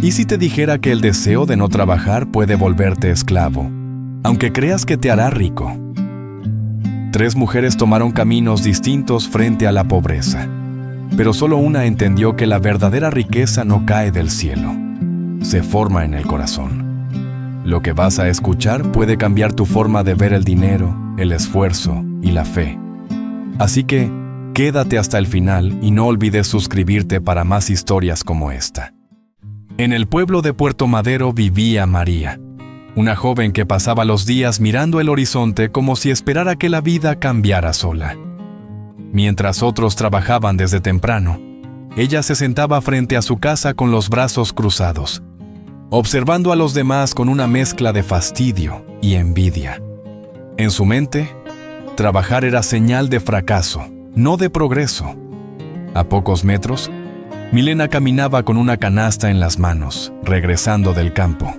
¿Y si te dijera que el deseo de no trabajar puede volverte esclavo, aunque creas que te hará rico? 3 mujeres tomaron caminos distintos frente a la pobreza, pero solo una entendió que la verdadera riqueza no cae del cielo, se forma en el corazón. Lo que vas a escuchar puede cambiar tu forma de ver el dinero, el esfuerzo y la fe. Así que, quédate hasta el final y no olvides suscribirte para más historias como esta. En el pueblo de Puerto Madero vivía María, una joven que pasaba los días mirando el horizonte como si esperara que la vida cambiara sola. Mientras otros trabajaban desde temprano, ella se sentaba frente a su casa con los brazos cruzados, observando a los demás con una mezcla de fastidio y envidia. En su mente, trabajar era señal de fracaso, no de progreso. A pocos metros, Milena caminaba con una canasta en las manos, regresando del campo.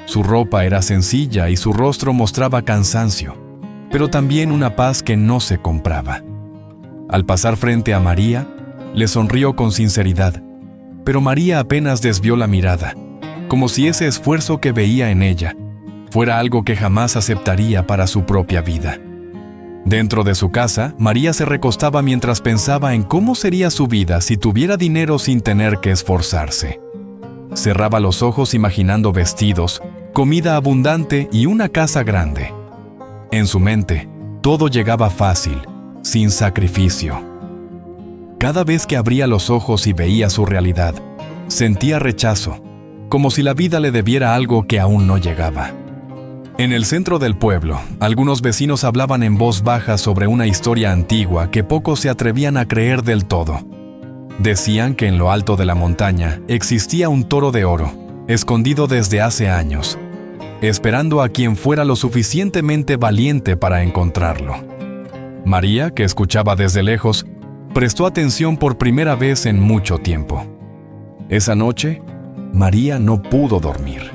Su ropa era sencilla y su rostro mostraba cansancio, pero también una paz que no se compraba. Al pasar frente a María, le sonrió con sinceridad, pero María apenas desvió la mirada, como si ese esfuerzo que veía en ella fuera algo que jamás aceptaría para su propia vida. Dentro de su casa, María se recostaba mientras pensaba en cómo sería su vida si tuviera dinero sin tener que esforzarse. Cerraba los ojos imaginando vestidos, comida abundante y una casa grande. En su mente, todo llegaba fácil, sin sacrificio. Cada vez que abría los ojos y veía su realidad, sentía rechazo, como si la vida le debiera algo que aún no llegaba. En el centro del pueblo, algunos vecinos hablaban en voz baja sobre una historia antigua que pocos se atrevían a creer del todo. Decían que en lo alto de la montaña existía un toro de oro, escondido desde hace años, esperando a quien fuera lo suficientemente valiente para encontrarlo. María, que escuchaba desde lejos, prestó atención por primera vez en mucho tiempo. Esa noche, María no pudo dormir.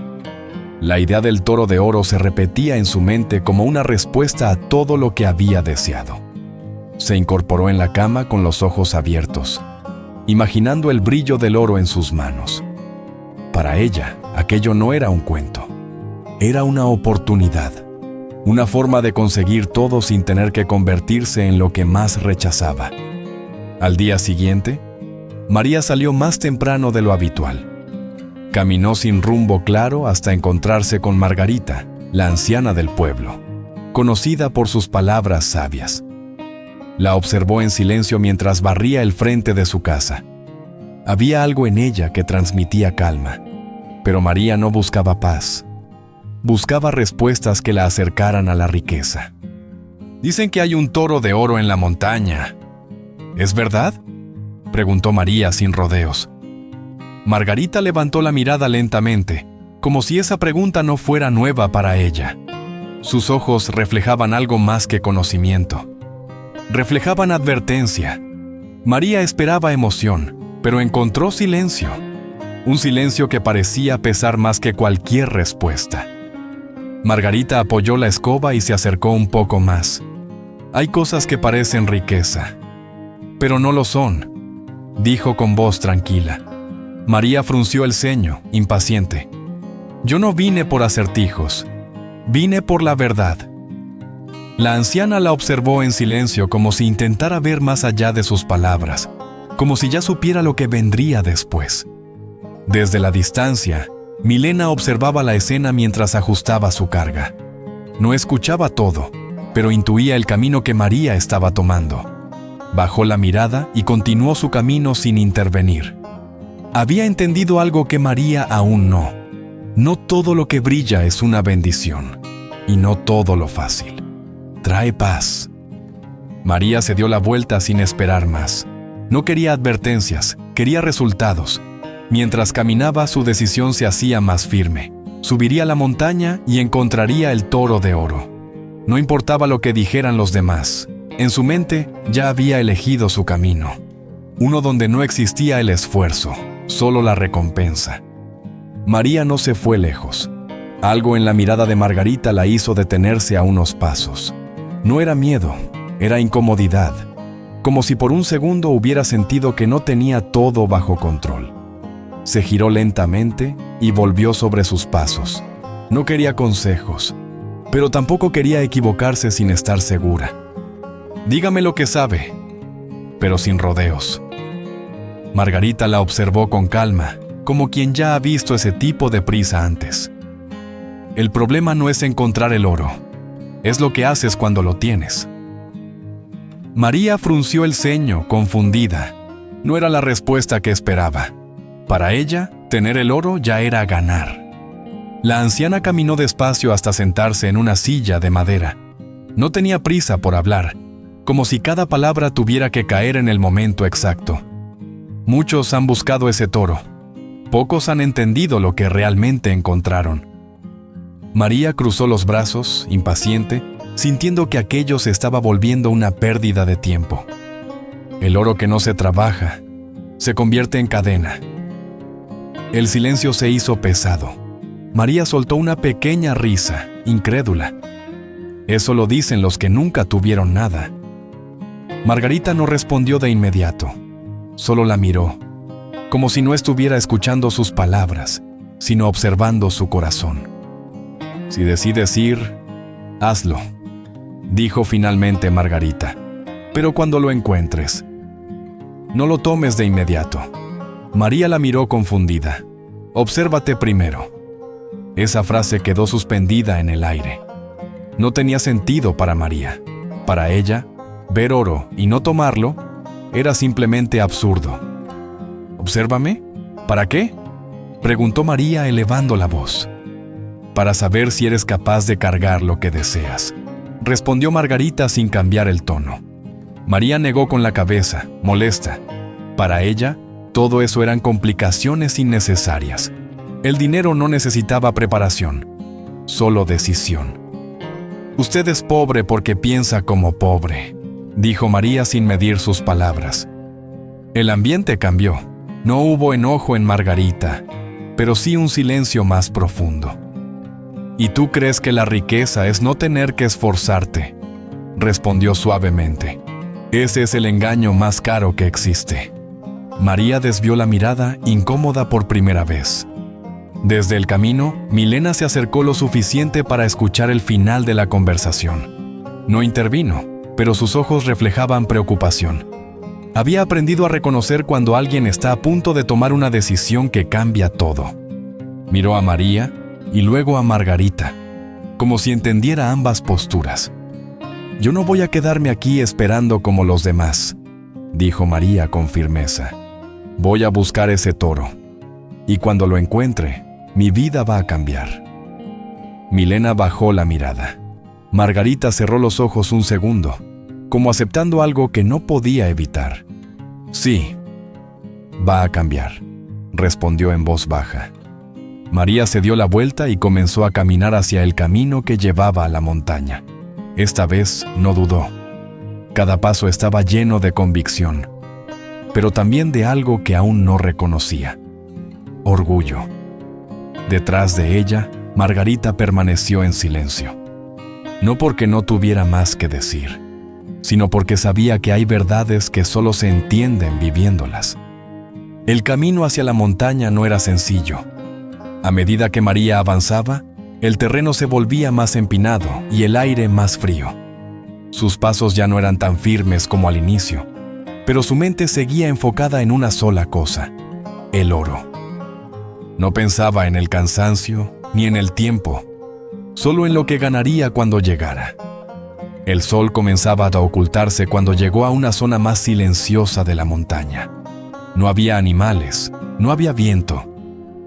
La idea del toro de oro se repetía en su mente como una respuesta a todo lo que había deseado. Se incorporó en la cama con los ojos abiertos, imaginando el brillo del oro en sus manos. Para ella, aquello no era un cuento. Era una oportunidad, una forma de conseguir todo sin tener que convertirse en lo que más rechazaba. Al día siguiente, María salió más temprano de lo habitual. Caminó sin rumbo claro hasta encontrarse con Margarita, la anciana del pueblo, conocida por sus palabras sabias. La observó en silencio mientras barría el frente de su casa. Había algo en ella que transmitía calma, pero María no buscaba paz. Buscaba respuestas que la acercaran a la riqueza. Dicen que hay un toro de oro en la montaña. ¿Es verdad?, preguntó María sin rodeos. Margarita levantó la mirada lentamente, como si esa pregunta no fuera nueva para ella. Sus ojos reflejaban algo más que conocimiento. Reflejaban advertencia. María esperaba emoción, pero encontró silencio. Un silencio que parecía pesar más que cualquier respuesta. Margarita apoyó la escoba y se acercó un poco más. Hay cosas que parecen riqueza, pero no lo son, dijo con voz tranquila. María frunció el ceño, impaciente. Yo no vine por acertijos, vine por la verdad. La anciana la observó en silencio como si intentara ver más allá de sus palabras, como si ya supiera lo que vendría después. Desde la distancia, Milena observaba la escena mientras ajustaba su carga. No escuchaba todo, pero intuía el camino que María estaba tomando. Bajó la mirada y continuó su camino sin intervenir. Había entendido algo que María aún no. No todo lo que brilla es una bendición, y no todo lo fácil trae paz. María se dio la vuelta sin esperar más. No quería advertencias, quería resultados. Mientras caminaba, su decisión se hacía más firme. Subiría la montaña y encontraría el toro de oro. No importaba lo que dijeran los demás. En su mente ya había elegido su camino. Uno donde no existía el esfuerzo, solo la recompensa. María no se fue lejos. Algo en la mirada de Margarita la hizo detenerse a unos pasos. No era miedo, era incomodidad, como si por un segundo hubiera sentido que no tenía todo bajo control. Se giró lentamente y volvió sobre sus pasos. No quería consejos, pero tampoco quería equivocarse sin estar segura. Dígame lo que sabe, pero sin rodeos. Margarita la observó con calma, como quien ya ha visto ese tipo de prisa antes. El problema no es encontrar el oro, es lo que haces cuando lo tienes. María frunció el ceño, confundida. No era la respuesta que esperaba. Para ella, tener el oro ya era ganar. La anciana caminó despacio hasta sentarse en una silla de madera. No tenía prisa por hablar, como si cada palabra tuviera que caer en el momento exacto. Muchos han buscado ese toro. Pocos han entendido lo que realmente encontraron. María cruzó los brazos, impaciente, sintiendo que aquello se estaba volviendo una pérdida de tiempo. El oro que no se trabaja, se convierte en cadena. El silencio se hizo pesado. María soltó una pequeña risa, incrédula. Eso lo dicen los que nunca tuvieron nada. Margarita no respondió de inmediato. Solo la miró, como si no estuviera escuchando sus palabras, sino observando su corazón. Si decides ir, hazlo, dijo finalmente Margarita. Pero cuando lo encuentres, no lo tomes de inmediato. María la miró confundida. Obsérvate primero. Esa frase quedó suspendida en el aire. No tenía sentido para María. Para ella, ver oro y no tomarlo era simplemente absurdo. ¿Obsérvame? ¿Para qué?, preguntó María elevando la voz. Para saber si eres capaz de cargar lo que deseas, respondió Margarita sin cambiar el tono. María negó con la cabeza, molesta. Para ella, todo eso eran complicaciones innecesarias. El dinero no necesitaba preparación, solo decisión. Usted es pobre porque piensa como pobre, dijo María sin medir sus palabras. El ambiente cambió. No hubo enojo en Margarita, pero sí un silencio más profundo. ¿Y tú crees que la riqueza es no tener que esforzarte?, respondió suavemente. Ese es el engaño más caro que existe. María desvió la mirada, incómoda por primera vez. Desde el camino, Milena se acercó lo suficiente para escuchar el final de la conversación. No intervino, pero sus ojos reflejaban preocupación. Había aprendido a reconocer cuando alguien está a punto de tomar una decisión que cambia todo. Miró a María y luego a Margarita, como si entendiera ambas posturas. «Yo no voy a quedarme aquí esperando como los demás», dijo María con firmeza. «Voy a buscar ese toro, y cuando lo encuentre, mi vida va a cambiar». Milena bajó la mirada. Margarita cerró los ojos un segundo, como aceptando algo que no podía evitar. «Sí, va a cambiar», respondió en voz baja. María se dio la vuelta y comenzó a caminar hacia el camino que llevaba a la montaña. Esta vez no dudó. Cada paso estaba lleno de convicción, pero también de algo que aún no reconocía: orgullo. Detrás de ella, Margarita permaneció en silencio. No porque no tuviera más que decir, sino porque sabía que hay verdades que solo se entienden viviéndolas. El camino hacia la montaña no era sencillo. A medida que María avanzaba, el terreno se volvía más empinado y el aire más frío. Sus pasos ya no eran tan firmes como al inicio, pero su mente seguía enfocada en una sola cosa: el oro. No pensaba en el cansancio ni en el tiempo, solo en lo que ganaría cuando llegara. El sol comenzaba a ocultarse cuando llegó a una zona más silenciosa de la montaña. No había animales, no había viento,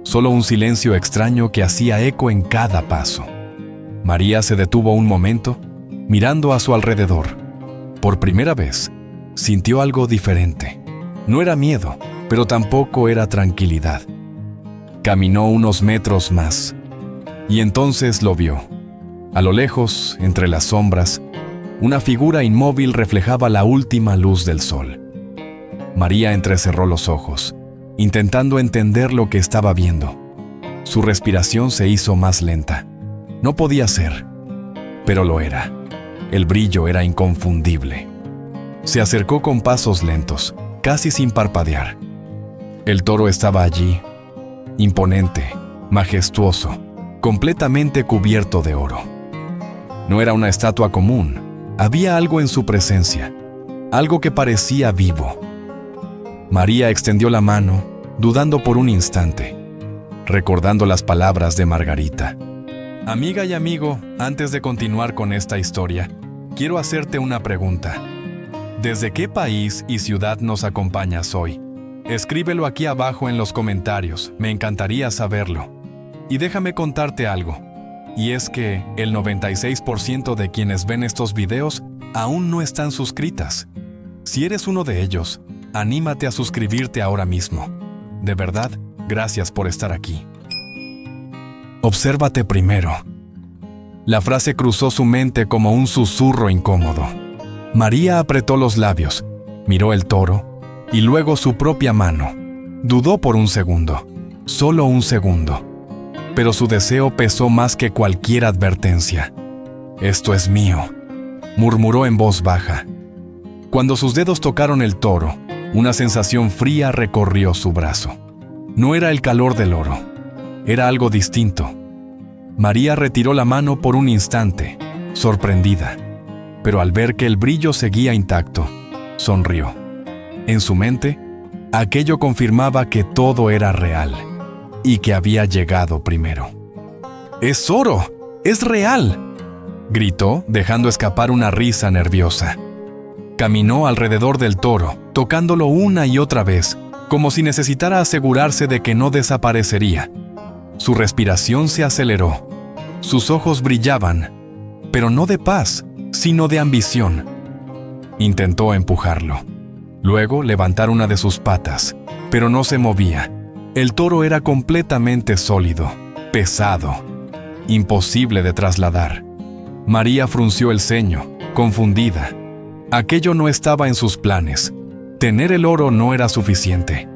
solo un silencio extraño que hacía eco en cada paso. María se detuvo un momento, mirando a su alrededor. Por primera vez, sintió algo diferente. No era miedo, pero tampoco era tranquilidad. Caminó unos metros más, y entonces lo vio. A lo lejos, entre las sombras, una figura inmóvil reflejaba la última luz del sol. María entrecerró los ojos, intentando entender lo que estaba viendo. Su respiración se hizo más lenta. No podía ser, pero lo era. El brillo era inconfundible. Se acercó con pasos lentos, casi sin parpadear. El toro estaba allí, imponente, majestuoso, completamente cubierto de oro. No era una estatua común, había algo en su presencia, algo que parecía vivo. María extendió la mano, dudando por un instante, recordando las palabras de Margarita. Amiga y amigo, antes de continuar con esta historia, quiero hacerte una pregunta. ¿Desde qué país y ciudad nos acompañas hoy? Escríbelo aquí abajo en los comentarios, me encantaría saberlo. Y déjame contarte algo, y es que el 96% de quienes ven estos videos aún no están suscritas. Si eres uno de ellos, anímate a suscribirte ahora mismo. De verdad, gracias por estar aquí. Obsérvate primero. La frase cruzó su mente como un susurro incómodo. María apretó los labios, miró el toro y luego su propia mano. Dudó por un segundo, solo un segundo. Pero su deseo pesó más que cualquier advertencia. «Esto es mío», murmuró en voz baja. Cuando sus dedos tocaron el toro, una sensación fría recorrió su brazo. No era el calor del oro, era algo distinto. María retiró la mano por un instante, sorprendida, pero al ver que el brillo seguía intacto, sonrió. En su mente, aquello confirmaba que todo era real y que había llegado primero. «¡Es oro! ¡Es real!», gritó, dejando escapar una risa nerviosa. Caminó alrededor del toro, tocándolo una y otra vez, como si necesitara asegurarse de que no desaparecería. Su respiración se aceleró. Sus ojos brillaban, pero no de paz, sino de ambición. Intentó empujarlo. Luego levantar una de sus patas, pero no se movía. El toro era completamente sólido, pesado, imposible de trasladar. María frunció el ceño, confundida. Aquello no estaba en sus planes. Tener el oro no era suficiente.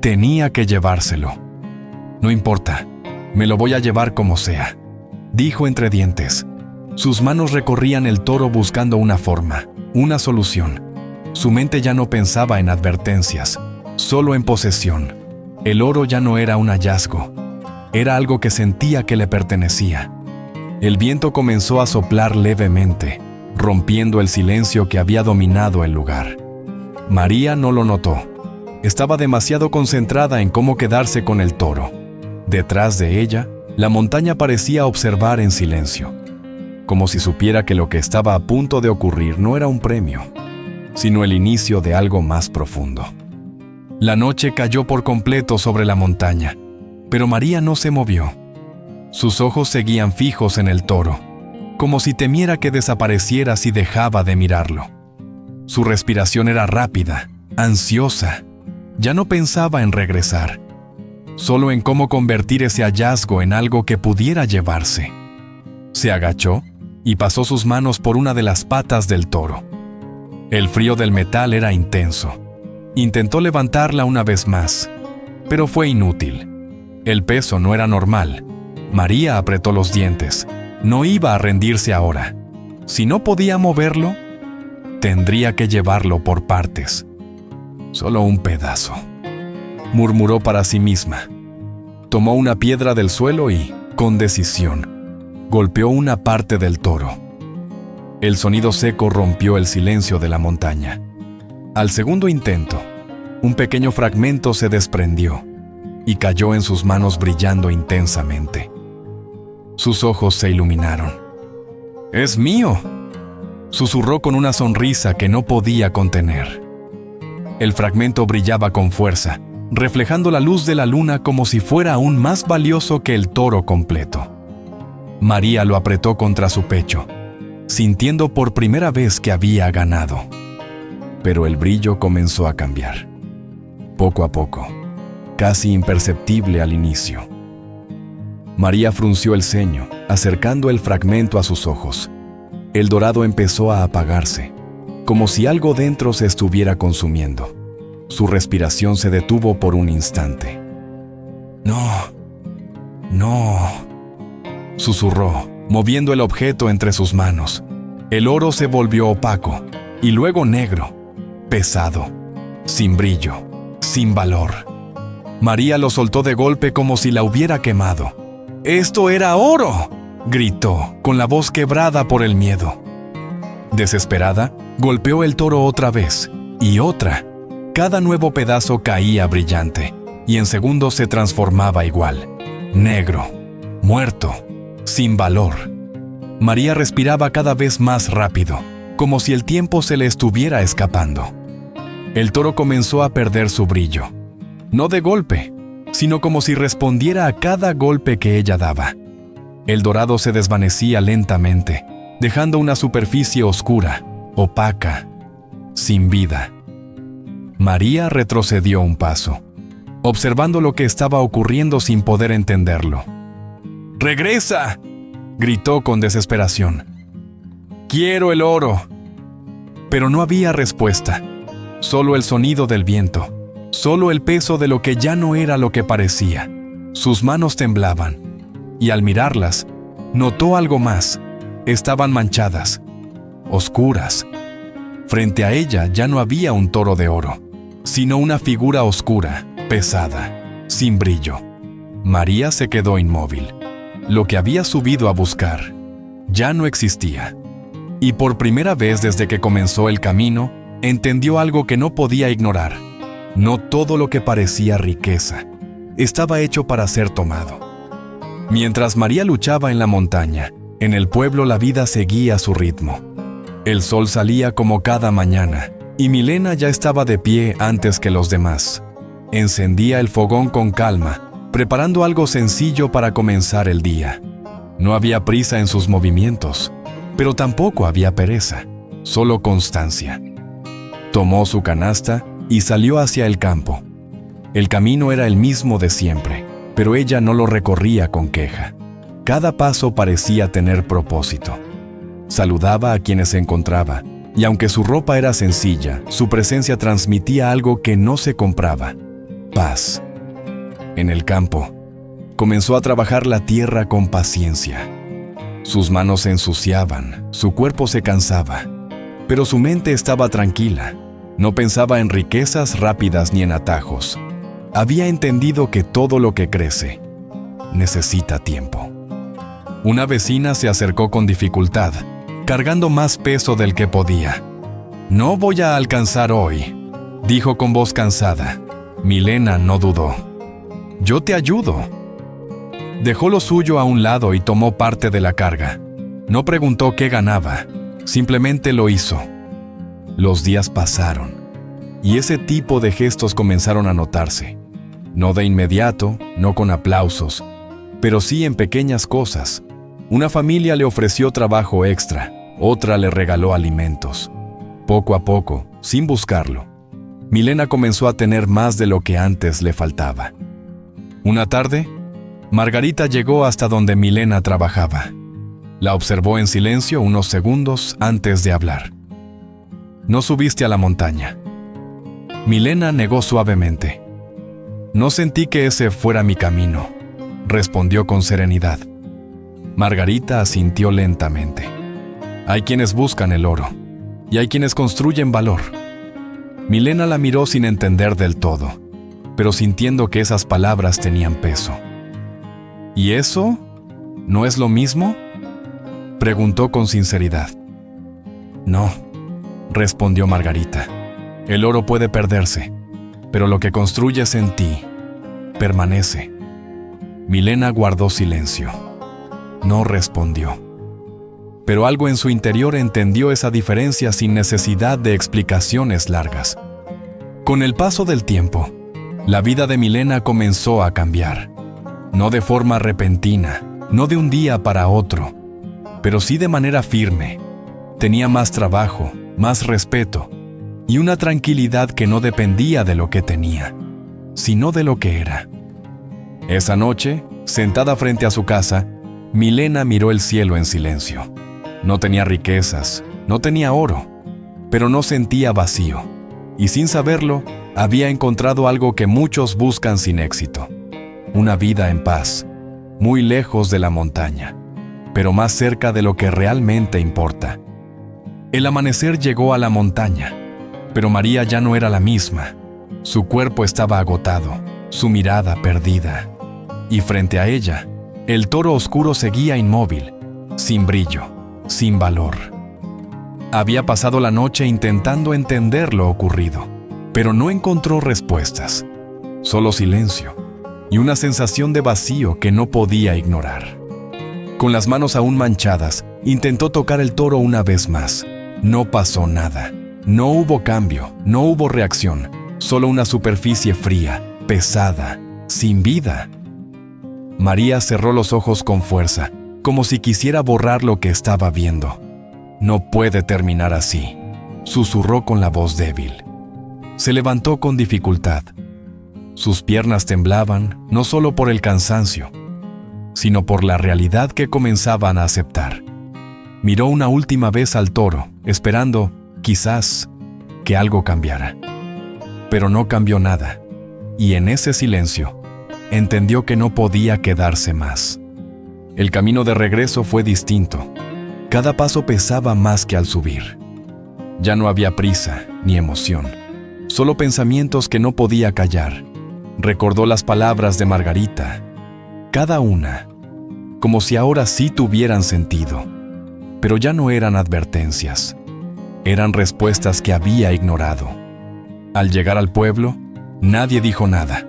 Tenía que llevárselo. «No importa, me lo voy a llevar como sea», dijo entre dientes. Sus manos recorrían el toro buscando una forma, una solución. Su mente ya no pensaba en advertencias, solo en posesión. El oro ya no era un hallazgo, era algo que sentía que le pertenecía. El viento comenzó a soplar levemente, rompiendo el silencio que había dominado el lugar. María no lo notó. Estaba demasiado concentrada en cómo quedarse con el toro. Detrás de ella, la montaña parecía observar en silencio, como si supiera que lo que estaba a punto de ocurrir no era un premio, sino el inicio de algo más profundo. La noche cayó por completo sobre la montaña, pero María no se movió. Sus ojos seguían fijos en el toro, como si temiera que desapareciera si dejaba de mirarlo. Su respiración era rápida, ansiosa. Ya no pensaba en regresar, solo en cómo convertir ese hallazgo en algo que pudiera llevarse. Se agachó y pasó sus manos por una de las patas del toro. El frío del metal era intenso. Intentó levantarla una vez más, pero fue inútil. El peso no era normal. María apretó los dientes. No iba a rendirse ahora. Si no podía moverlo, tendría que llevarlo por partes. Solo un pedazo, murmuró para sí misma. Tomó una piedra del suelo y, con decisión, golpeó una parte del toro. El sonido seco rompió el silencio de la montaña. Al segundo intento, un pequeño fragmento se desprendió y cayó en sus manos brillando intensamente. Sus ojos se iluminaron. «¡Es mío!», susurró con una sonrisa que no podía contener. El fragmento brillaba con fuerza, reflejando la luz de la luna como si fuera aún más valioso que el toro completo. María lo apretó contra su pecho, sintiendo por primera vez que había ganado. Pero el brillo comenzó a cambiar. Poco a poco, casi imperceptible al inicio. María frunció el ceño, acercando el fragmento a sus ojos. El dorado empezó a apagarse, como si algo dentro se estuviera consumiendo. Su respiración se detuvo por un instante. No, susurró, moviendo el objeto entre sus manos. El oro se volvió opaco, y luego negro, pesado, sin brillo, sin valor. María lo soltó de golpe como si la hubiera quemado. ¡Esto era oro!, gritó, con la voz quebrada por el miedo. Desesperada, golpeó el toro otra vez, y otra. Cada nuevo pedazo caía brillante, y en segundos se transformaba igual. Negro, muerto, sin valor. María respiraba cada vez más rápido, como si el tiempo se le estuviera escapando. El toro comenzó a perder su brillo. No de golpe, sino como si respondiera a cada golpe que ella daba. El dorado se desvanecía lentamente, dejando una superficie oscura, opaca, sin vida. María retrocedió un paso, observando lo que estaba ocurriendo sin poder entenderlo. ¡Regresa!, gritó con desesperación. ¡Quiero el oro! Pero no había respuesta, solo el sonido del viento, solo el peso de lo que ya no era lo que parecía. Sus manos temblaban, y al mirarlas, notó algo más. Estaban manchadas, oscuras. Frente a ella ya no había un toro de oro, sino una figura oscura, pesada, sin brillo. María se quedó inmóvil. Lo que había subido a buscar ya no existía. Y por primera vez desde que comenzó el camino, entendió algo que no podía ignorar. No todo lo que parecía riqueza estaba hecho para ser tomado. Mientras María luchaba en la montaña, en el pueblo la vida seguía su ritmo. El sol salía como cada mañana, y Milena ya estaba de pie antes que los demás. Encendía el fogón con calma, preparando algo sencillo para comenzar el día. No había prisa en sus movimientos, pero tampoco había pereza, solo constancia. Tomó su canasta y salió hacia el campo. El camino era el mismo de siempre, pero ella no lo recorría con queja. Cada paso parecía tener propósito. Saludaba a quienes se encontraba, y aunque su ropa era sencilla, su presencia transmitía algo que no se compraba: paz. En el campo, comenzó a trabajar la tierra con paciencia. Sus manos se ensuciaban, su cuerpo se cansaba, pero su mente estaba tranquila. No pensaba en riquezas rápidas ni en atajos. Había entendido que todo lo que crece necesita tiempo. Una vecina se acercó con dificultad, cargando más peso del que podía. «No voy a alcanzar hoy», dijo con voz cansada. Milena no dudó. «Yo te ayudo». Dejó lo suyo a un lado y tomó parte de la carga. No preguntó qué ganaba, simplemente lo hizo. Los días pasaron, y ese tipo de gestos comenzaron a notarse. No de inmediato, no con aplausos, pero sí en pequeñas cosas. Una familia le ofreció trabajo extra, otra le regaló alimentos. Poco a poco, sin buscarlo, Milena comenzó a tener más de lo que antes le faltaba. Una tarde, Margarita llegó hasta donde Milena trabajaba. La observó en silencio unos segundos antes de hablar. «¿No subiste a la montaña?». Milena negó suavemente. «No sentí que ese fuera mi camino», respondió con serenidad. Margarita asintió lentamente. «Hay quienes buscan el oro, y hay quienes construyen valor». Milena la miró sin entender del todo, pero sintiendo que esas palabras tenían peso. «¿Y eso no es lo mismo?», preguntó con sinceridad. «No», respondió Margarita. «El oro puede perderse, pero lo que construyes en ti permanece». Milena guardó silencio. No respondió. Pero algo en su interior entendió esa diferencia sin necesidad de explicaciones largas. Con el paso del tiempo, la vida de Milena comenzó a cambiar. No de forma repentina, no de un día para otro, pero sí de manera firme. Tenía más trabajo, más respeto y una tranquilidad que no dependía de lo que tenía, sino de lo que era. Esa noche, sentada frente a su casa, Milena miró el cielo en silencio. No tenía riquezas, no tenía oro, pero no sentía vacío, y sin saberlo, había encontrado algo que muchos buscan sin éxito: una vida en paz, muy lejos de la montaña, pero más cerca de lo que realmente importa. El amanecer llegó a la montaña, pero María ya no era la misma. Su cuerpo estaba agotado, su mirada perdida. Y frente a ella, el toro oscuro seguía inmóvil, sin brillo, sin valor. Había pasado la noche intentando entender lo ocurrido, pero no encontró respuestas, solo silencio y una sensación de vacío que no podía ignorar. Con las manos aún manchadas, intentó tocar el toro una vez más. No pasó nada. No hubo cambio, no hubo reacción, solo una superficie fría, pesada, sin vida. María cerró los ojos con fuerza, como si quisiera borrar lo que estaba viendo. No puede terminar así, susurró con la voz débil. Se levantó con dificultad. Sus piernas temblaban, no solo por el cansancio, sino por la realidad que comenzaban a aceptar. Miró una última vez al toro, esperando, quizás, que algo cambiara. Pero no cambió nada, y en ese silencio, entendió que no podía quedarse más. El camino de regreso fue distinto. Cada paso pesaba más que al subir. Ya no había prisa ni emoción, solo pensamientos que no podía callar. Recordó las palabras de Margarita, cada una, como si ahora sí tuvieran sentido. Pero ya no eran advertencias, eran respuestas que había ignorado. Al llegar al pueblo, nadie dijo nada.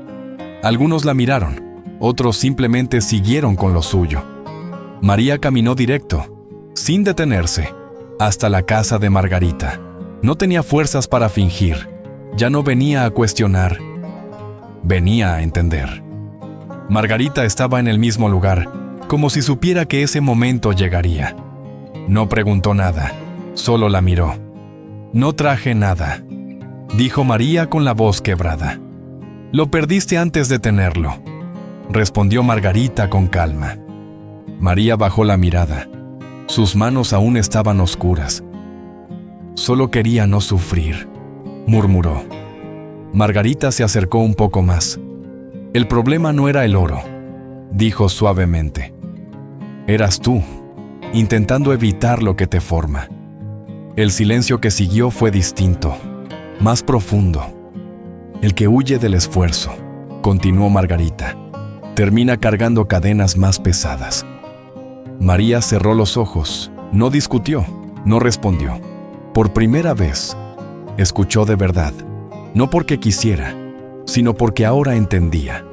Algunos la miraron, otros simplemente siguieron con lo suyo. María caminó directo, sin detenerse, hasta la casa de Margarita. No tenía fuerzas para fingir, ya no venía a cuestionar, venía a entender. Margarita estaba en el mismo lugar, como si supiera que ese momento llegaría. No preguntó nada, solo la miró. No traje nada, dijo María con la voz quebrada. Lo perdiste antes de tenerlo, respondió Margarita con calma. María bajó la mirada. Sus manos aún estaban oscuras. Solo quería no sufrir, murmuró. Margarita se acercó un poco más. El problema no era el oro, dijo suavemente. Eras tú, intentando evitar lo que te forma. El silencio que siguió fue distinto, más profundo. El que huye del esfuerzo, continuó Margarita, termina cargando cadenas más pesadas. María cerró los ojos, no discutió, no respondió. Por primera vez, escuchó de verdad, no porque quisiera, sino porque ahora entendía.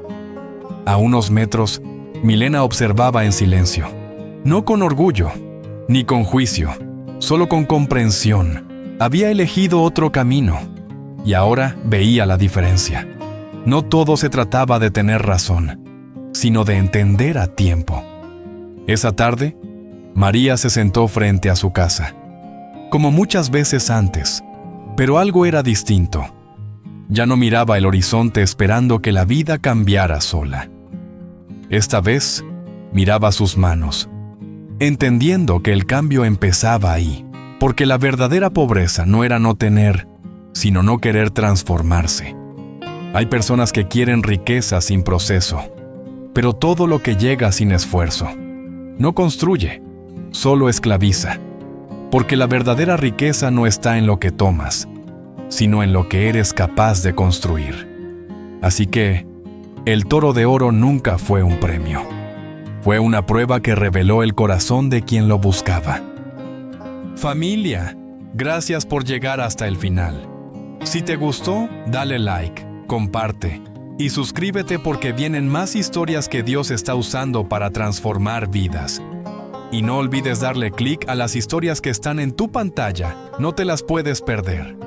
A unos metros, Milena observaba en silencio, no con orgullo, ni con juicio, solo con comprensión. Había elegido otro camino, y ahora veía la diferencia. No todo se trataba de tener razón, sino de entender a tiempo. Esa tarde, María se sentó frente a su casa, como muchas veces antes, pero algo era distinto. Ya no miraba el horizonte esperando que la vida cambiara sola. Esta vez, miraba sus manos, entendiendo que el cambio empezaba ahí, porque la verdadera pobreza no era no tener, sino no querer transformarse. Hay personas que quieren riqueza sin proceso, pero todo lo que llega sin esfuerzo no construye, solo esclaviza, porque la verdadera riqueza no está en lo que tomas, sino en lo que eres capaz de construir. Así que, el toro de oro nunca fue un premio. Fue una prueba que reveló el corazón de quien lo buscaba. Familia, gracias por llegar hasta el final. Si te gustó, dale like, comparte y suscríbete porque vienen más historias que Dios está usando para transformar vidas. Y no olvides darle clic a las historias que están en tu pantalla, no te las puedes perder.